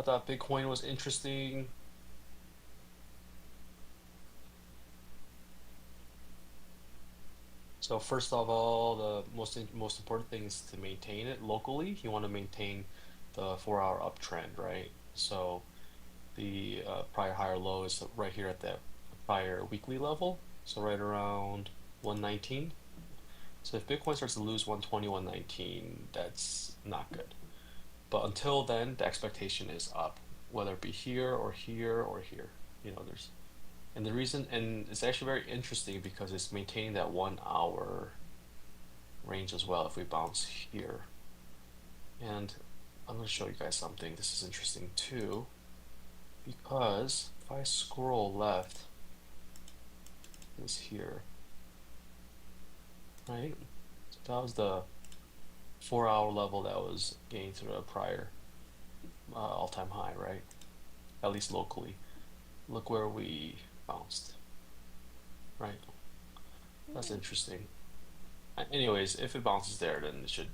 I thought Bitcoin was interesting. So first of all, the most important thing is to maintain it locally. You want to maintain the 4-hour uptrend, right? So the prior higher low is right here at that prior weekly level. So right around 119. So if Bitcoin starts to lose 120, 119, that's not good. But until then, the expectation is up, whether it be here or here or here. There's and the reason, and it's actually very interesting because it's maintaining that 1 hour range as well if we bounce here. And I'm going to show you guys something. This is interesting too, because if I scroll left, this here, right? So that was the 4-hour level that was gained through a prior all-time high, right? At least locally. Look where we bounced, right? That's interesting. Anyways, if it bounces there, then it should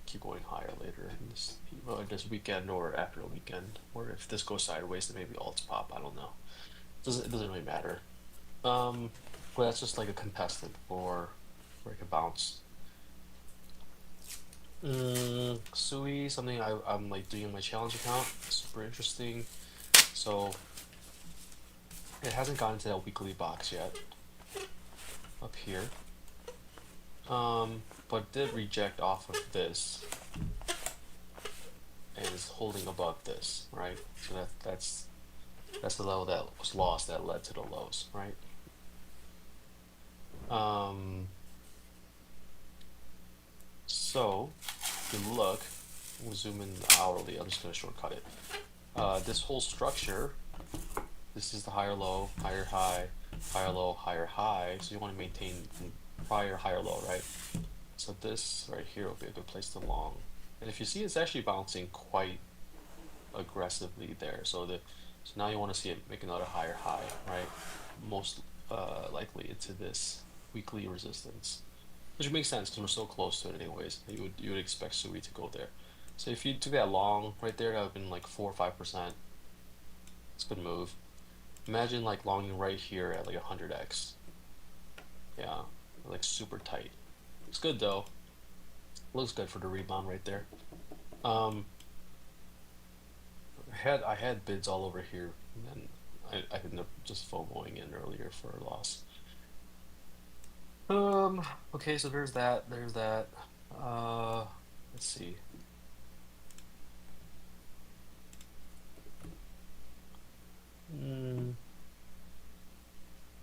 keep going higher later in this weekend or after the weekend. Or if this goes sideways, then maybe alts pop. I don't know. It doesn't really matter. But that's just like a contestant for where it can bounce. Sui, something I'm like doing in my challenge account. Super interesting. So it hasn't gotten to that weekly box yet. Up here. But did reject off of this and is holding above this, right? So that's the level that was lost that led to the lows, right? So if you look, we'll zoom in hourly. I'm just going to shortcut it. This whole structure, this is the higher low, higher high, higher low, higher high. So you want to maintain the prior higher low, right? So this right here will be a good place to long. And if you see, it's actually bouncing quite aggressively there. So now you want to see it make another higher high, right? Most likely into this weekly resistance, which makes sense because we're so close to it anyways. You would expect Sui to go there. So if you took that long right there, that would have been like 4 or 5%. It's a good move. Imagine like longing right here at like 100x. Yeah, like super tight. It's good though. Looks good for the rebound right there. Um, I had bids all over here, and then I ended up just FOMOing in earlier for a loss. Okay, so there's that. There's that. Uh, let's see. Mm,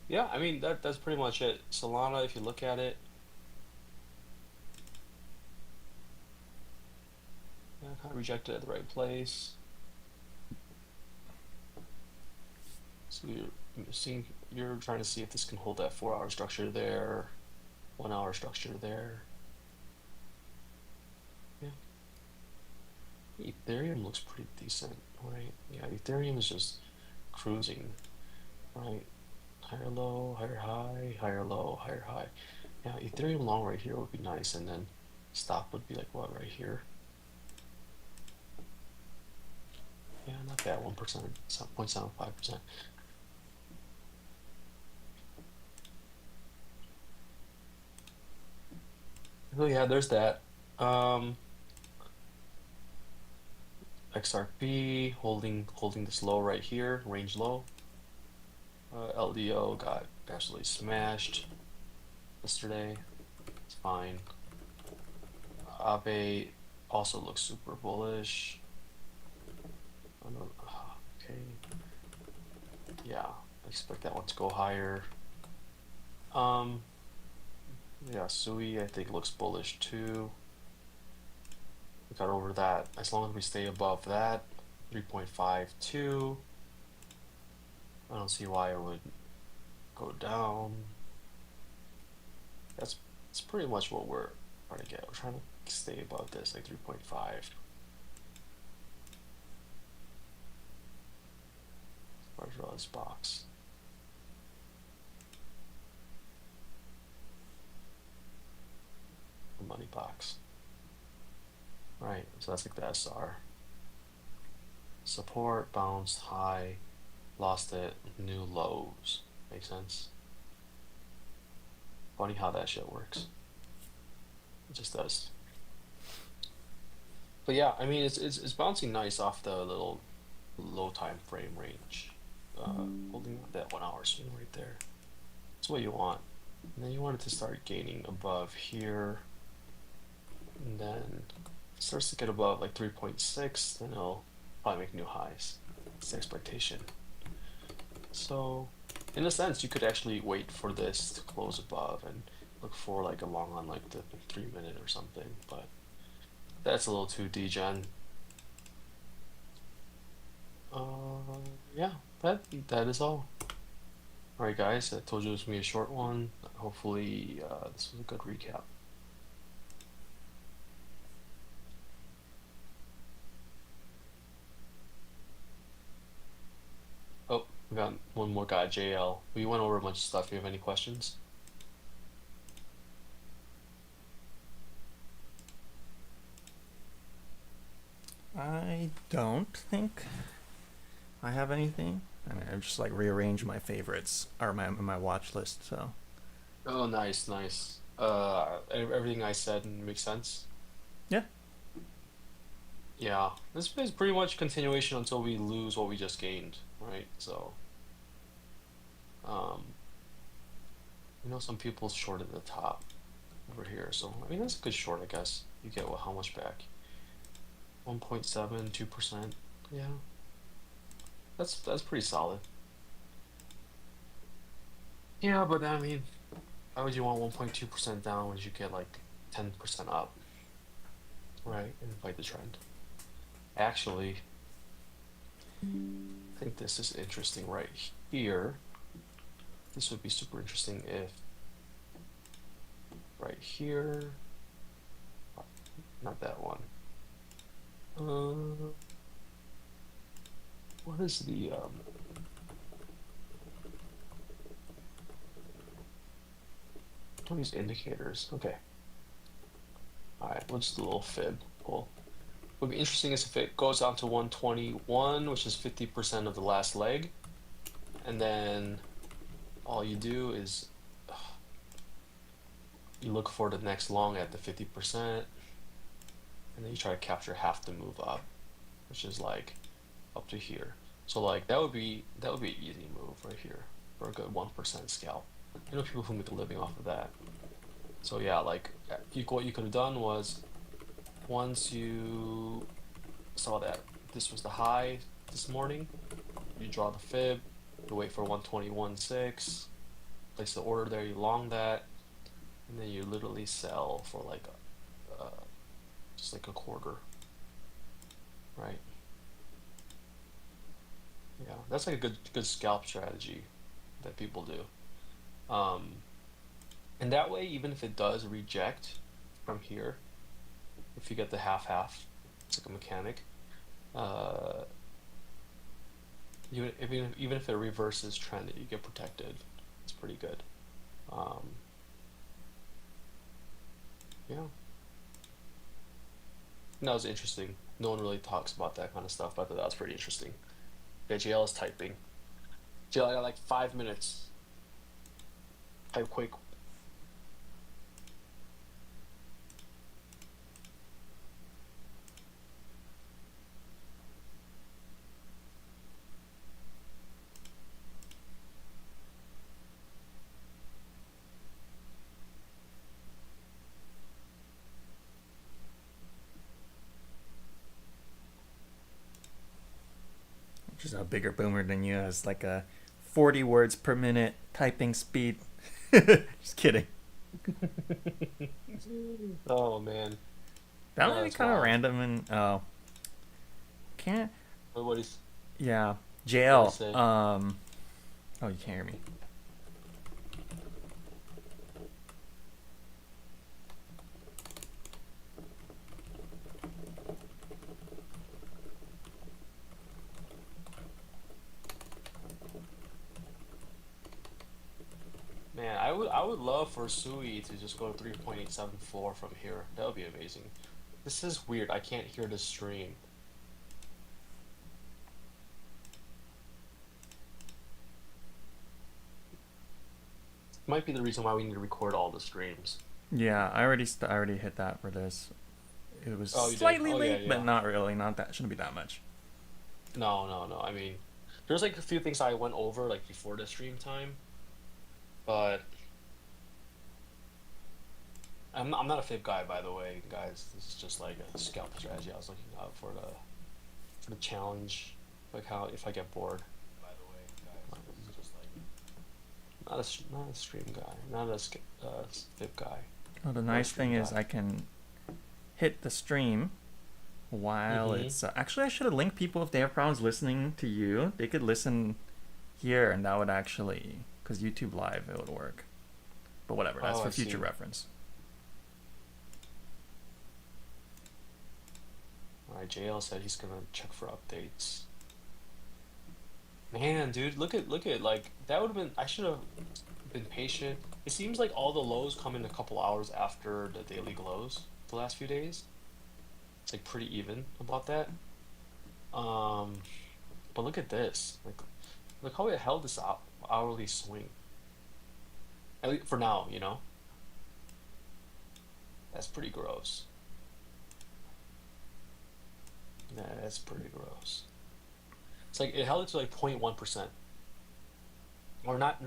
yeah, I mean that's pretty much it. Solana, if you look at it, yeah, kind of rejected at the right place. So you're trying to see if this can hold that 4-hour structure there, 1 hour structure there. Yeah, Ethereum looks pretty decent, right? Yeah, Ethereum is just cruising, right? Higher low, higher high, higher low, higher high. Yeah, Ethereum long right here would be nice, and then stop would be like what right here? Yeah, not bad, 1%, 0.75%. So yeah, there's that. Um, XRP holding this low right here, range low. LDO got absolutely smashed yesterday. It's fine. Abe also looks super bullish. I don't, okay. Yeah, I expect that one to go higher. Um, yeah, Sui I think looks bullish too. We got over that. As long as we stay above that, 3.52. I don't see why it would go down. That's pretty much what we're trying to get. We're trying to stay above this, like 3.5. Where's this box? The money box. Right, so that's like the SR. support, bounced, high, lost it, new lows. Make sense? Funny how that shit works. It just does. But yeah, I mean, it's bouncing nice off the little low time frame range. Holding that 1 hour swing right there. That's what you want. And then you want it to start gaining above here. And then it starts to get above like 3.6, then it'll probably make new highs. It's the expectation. So in a sense, you could actually wait for this to close above and look for like a long on like the 3 minute or something, but that's a little too degen. Yeah, that is all. All right, guys, I told you it was gonna be a short one. Hopefully, this was a good recap. Oh, we got one more guy, JL. We went over a bunch of stuff. Do you have any questions? I don't think I have anything. I mean, I've just like rearranged my favorites or my watch list. So Oh, nice, nice. Everything I said makes sense. yeah, Yeah, this is pretty much continuation until we lose what we just gained, right? So, um, some people short at the top over here. So, I mean, that's a good short, I guess. You get how much back? 1.7, 2%. Yeah, that's pretty solid. Yeah, but I mean, why would you want 1.2% down when you get like 10% up, right? And fight the trend. Actually, I think this is interesting right here. This would be super interesting if right here, not that one. What is the all these indicators? Okay. All right, what's the little fib pull? What would be interesting is if it goes down to 121, which is 50% of the last leg, and then all you do is you look for the next long at the 50%, and then you try to capture half the move up, which is like up to here. So like that would be an easy move right here for a good 1% scalp. I know people who make a living off of that. So yeah, like what you could have done was once you saw that this was the high this morning, you draw the fib, you wait for 121.6, place the order there, you long that, and then you literally sell for like just like a quarter, right? Yeah, that's like a good scalp strategy that people do. Um, and that way, even if it does reject from here, if you get the half, it's like a mechanic. Uh, even if it reverses trend, you get protected. It's pretty good. Um, yeah, and that was interesting. No one really talks about that kind of stuff, but I thought that was pretty interesting. Yeah, JL is typing. JL, I got like 5 minutes. Type quick. which is a bigger boomer than you, has like a 40 words per minute typing speed. Just kidding. Oh man, That no, might be that's kind of wild. random and can't. What is Yeah, what I JL. say? Oh, you can't hear me. Man, I would love for Sui to just go to 3.874 from here. That would be amazing. This is weird. I can't hear the stream. Might be the reason why we need to record all the streams. Yeah, I already hit that for this. It was Oh, you did? slightly Oh, yeah, late, but yeah. not really. Not that shouldn't be that much. No, no, no. I mean, there's like a few things I went over like before the stream time, but I'm not a fib guy, by the way, guys. This is just like a scalp strategy. I was looking out for the challenge, like how if I get bored. By the way, guys, this is just like not a stream guy, not a fib guy. Oh, the Not a nice stream thing is guy. I can hit the stream while Mm-hmm. it's. Actually, I should have linked people if they have problems listening to you. They could listen here, and that would actually, because YouTube Live, it would work. But whatever, that's Oh, for I future see. reference. All right, JL said he's gonna check for updates. Man, dude, look at like that would have been. I should have been patient. It seems like all the lows come in a couple hours after the daily lows the last few days. It's like pretty even about that. Um, but look at this. Like, look how it held this hourly swing. At least for now, you know. That's pretty gross. Yeah, that's pretty gross. It's like it held it to like 0.1%, or not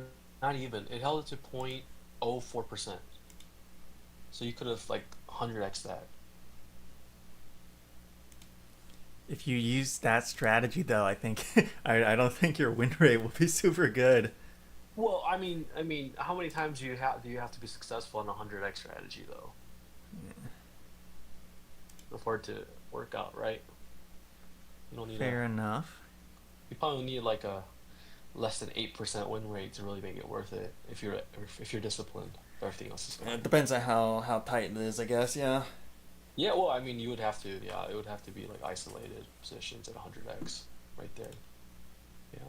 even. It held it to 0.04%. So you could have like 100x that. If you use that strategy, though, I think I don't think your win rate will be super good. Well, I mean, how many times do you have to be successful in a 100x strategy though before it to work out, right? You don't need a. Fair enough. You probably need like a less than 8% win rate to really make it worth it if you're disciplined. Everything else is It fine. depends on how tight it is, I guess. Yeah. Yeah, well, I mean, you would have to. Yeah, it would have to be like isolated positions at 100x right there. Yeah.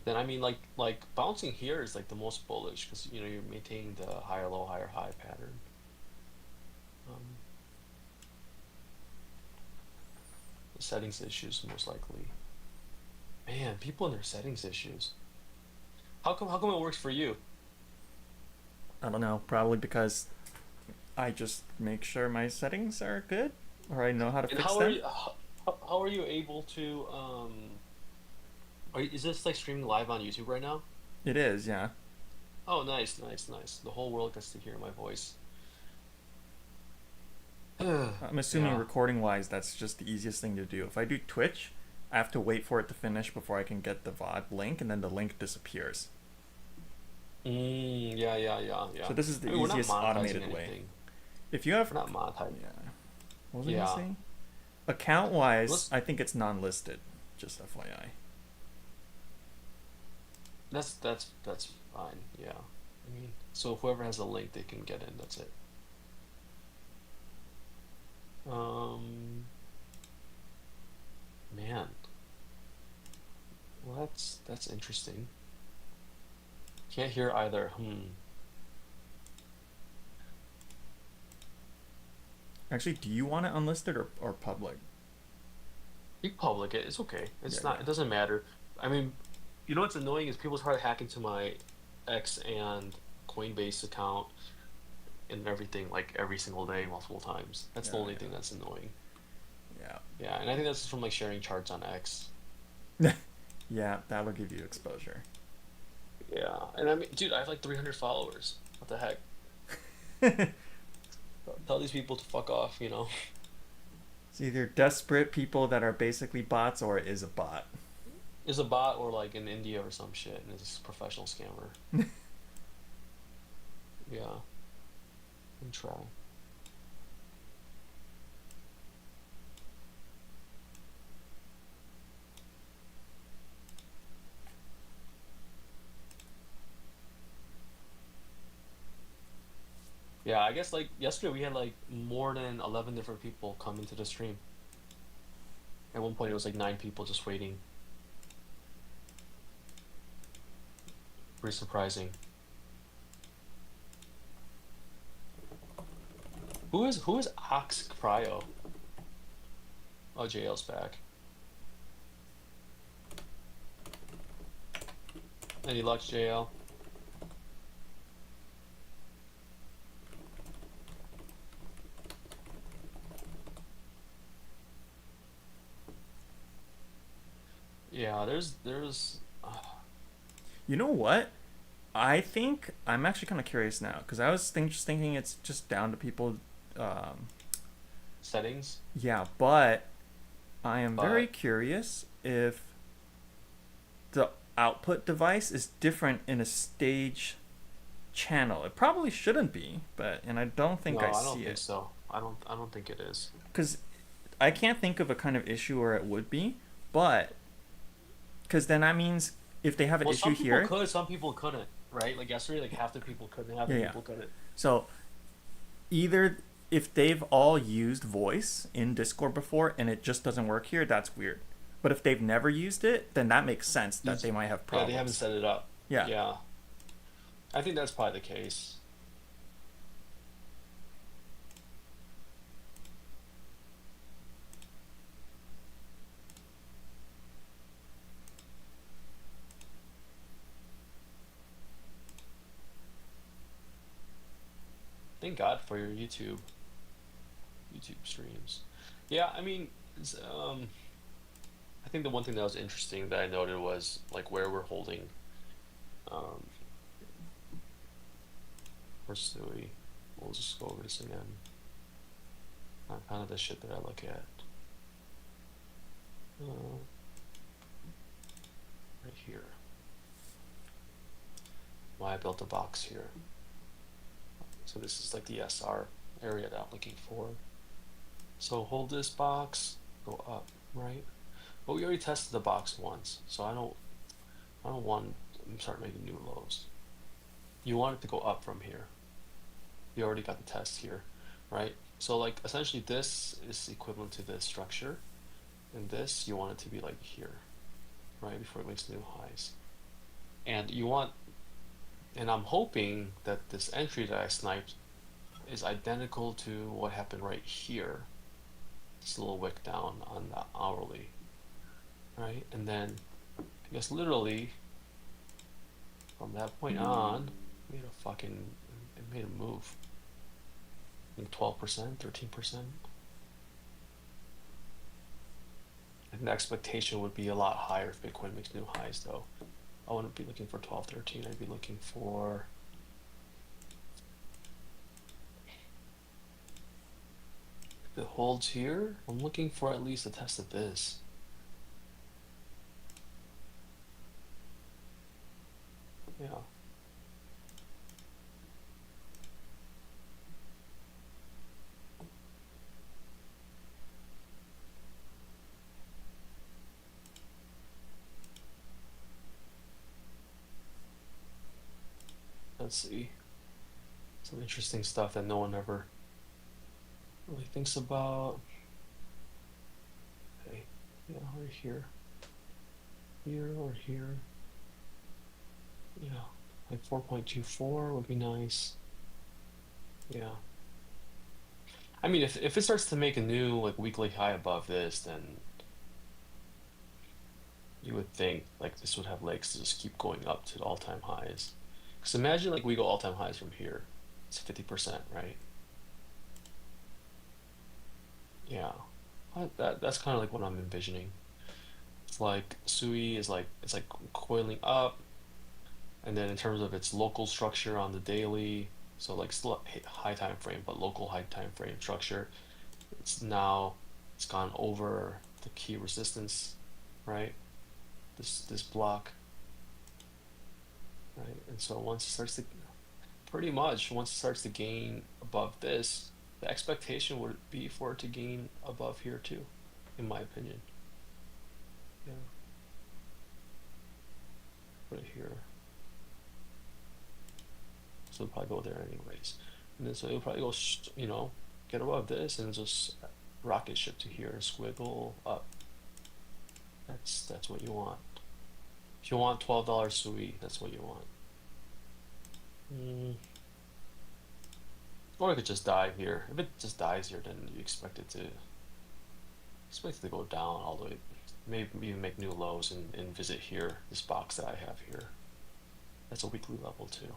Then I mean, like bouncing here is like the most bullish because you know you're maintaining the higher low, higher high pattern. Um, the settings issues most likely. Man, people and their settings issues. How come it works for you? I don't know. Probably because I just make sure my settings are good, or I know how to And fix how are them. you how are you able to is this like streaming live on YouTube right now? It is, yeah. Oh, nice, nice, nice. The whole world gets to hear my voice. I'm assuming Yeah. recording wise, that's just the easiest thing to do. If I do Twitch, I have to wait for it to finish before I can get the VOD link, and then the link disappears. Yeah, yeah, yeah, yeah. So this is I the mean, we're not easiest monetizing automated way. anything. If you have, We're not monetizing. yeah, what was I gonna Yeah. say? Account wise, Let's I think it's non-listed. Just FYI. that's fine. Yeah. I mean, so whoever has a link, they can get in. That's it. Um, man, well, that's interesting. Can't hear either. Actually, do you want it unlisted or public? You can public it. It's okay. Yeah, It's not. yeah. It doesn't matter. I mean, you know what's annoying is people try to hack into my X and Coinbase account and everything like every single day, multiple times. That's the Yeah, only thing that's annoying. yeah. Yeah, and I think that's from like sharing charts on X. Yeah. Yeah, that'll give you exposure. Yeah, and I mean, dude, I have like 300 followers. What the heck? It's Tell these people to fuck off, you know? either desperate people that are basically bots or it is a bot. Is a bot or like in India or some shit, and it's a professional scammer. Yeah, and try. Yeah, I guess like yesterday we had like more than 11 different people come into the stream. At one point it was like 9 people just waiting. Pretty surprising. Who is Ox Cryo? Oh, JL's back. Any luck, JL? Yeah, there's You know what? I think I'm actually kind of curious now because I was just thinking it's just down to people. Um, settings, yeah, but I am very but curious if the output device is different in a stage channel. It probably shouldn't be, but and I don't think I no, I don't see think it so. I don't think it is. because I can't think of a kind of issue where it would be, but because then that means if they have an Well, issue some people here, could, some people couldn't, right? Like yesterday, like half the people couldn't, half the yeah, yeah. people couldn't. So either if they've all used voice in Discord before and it just doesn't work here, that's weird. But if they've never used it, then that makes sense that they might have Yeah, they haven't problems. set it up. Yeah. Yeah, I think that's probably the case. Thank God for your YouTube streams. Yeah, I mean, I think the one thing that was interesting that I noted was like where we're holding, um, where's Stewie? We'll just go over this again. Kind of the shit that I look at. Uh, right here. Why I built a box here. So this is like the SR area that I'm looking for. So hold this box, go up, right? But we already tested the box once, so I don't want to start making new lows. You want it to go up from here. You already got the test here, right? So like essentially this is equivalent to this structure, and this you want it to be like here, right? Before it makes new highs. And you want, and I'm hoping that this entry that I sniped is identical to what happened right here. This little wick down on the hourly, right? And then I guess literally from that point on, made a fucking, it made a move. 12%, 13%. I think the expectation would be a lot higher if Bitcoin makes new highs, though. I wouldn't be looking for 12, 13. I'd be looking for, if it holds here, I'm looking for at least a test of this. Yeah. Let's see. Some interesting stuff that no one ever really thinks about. Okay. Yeah, right here. Here or here. Yeah. Like 4.24 would be nice. Yeah. I mean, if it starts to make a new like weekly high above this, then you would think like this would have legs to just keep going up to the all-time highs. Because imagine like we go all-time highs from here. It's 50%, right? Yeah. That's kind of like what I'm envisioning. It's like Sui is like it's like coiling up, and then in terms of its local structure on the daily, so like still a high time frame, but local high time frame structure, it's now it's gone over the key resistance, right? This block, right? And so once it starts to pretty much once it starts to gain above this, the expectation would be for it to gain above here too, in my opinion. Yeah, right here. So it'll probably go there anyways. And then so it'll probably go, get above this and just rocket ship to here, squiggle up. That's what you want. If you want $12 sui, that's what you want. Or it could just die here. If it just dies here, then you expect it to go down all the way, maybe even make new lows and visit here, this box that I have here. That's a weekly level too.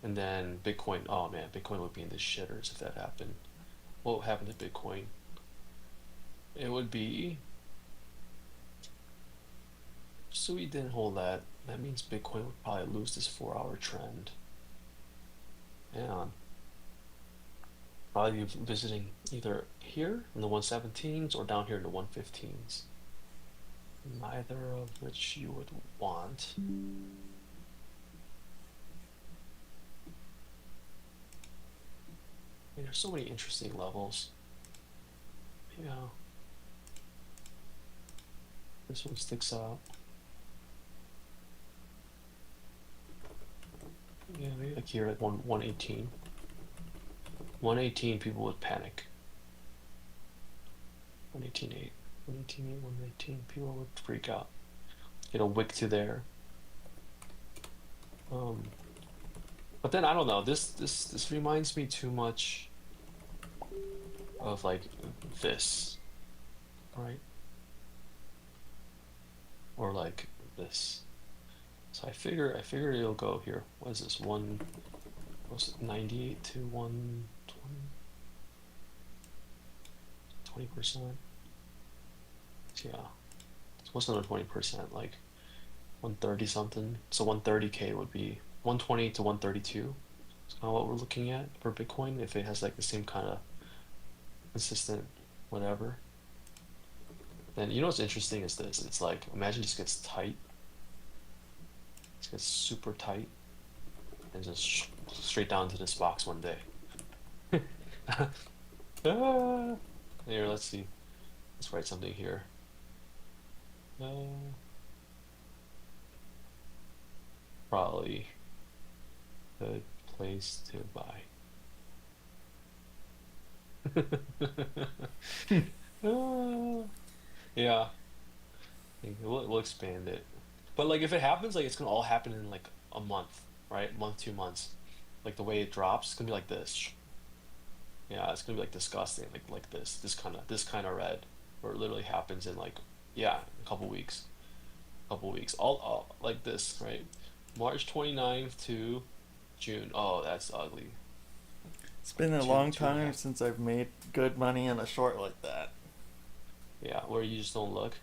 And then Bitcoin, oh man, Bitcoin would be in the shitters if that happened. What would happen to Bitcoin? It would be So we didn't hold that. That means Bitcoin would probably lose this 4-hour trend. And probably be visiting either here in the 117s or down here in the 115s. Neither of which you would want. There's so many interesting levels. Yeah. This one sticks out. Yeah, maybe like here at 118. 118 people would panic. 118.8. 118.8, 119 people would freak out. Get a wick to there. But then I don't know. This reminds me too much of like this, right? Or like this. So I figure it'll go here. What is this? What's it, 98 to 120? 20%. Yeah. So what's another 20%? Like 130 something. So 130K would be 120 to 132. That's kind of what we're looking at for Bitcoin if it has like the same kind of consistent whatever. Then you know what's interesting is this. It's like imagine it just gets tight. It gets super tight and just straight down to this box one day. Ah. Here, let's see. Let's write something here. Probably good place to buy. Ah. Yeah, we'll expand it. But like if it happens, like it's gonna all happen in like a month, right? Month, 2 months. Like the way it drops, it's gonna be like this. Yeah, it's gonna be like disgusting, like this kind of red, where it literally happens in like yeah, a couple weeks, all like this, right? March 29th to June. Oh, that's ugly. It's Like been a two long two and a time half. since I've made good money in a short like that. Yeah, where you just don't look.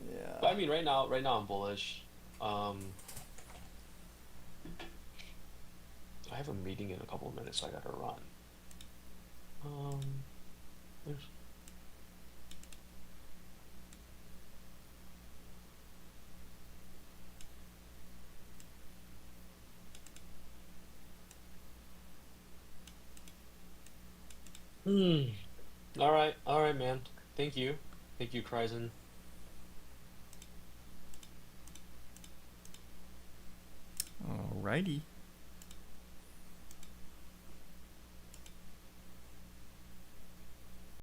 Yeah. But I mean, right now I'm bullish. Um, I have a meeting in a couple of minutes, so I gotta run. Um, there's Hmm. All right, man. Thank you, Kryzen. Alrighty.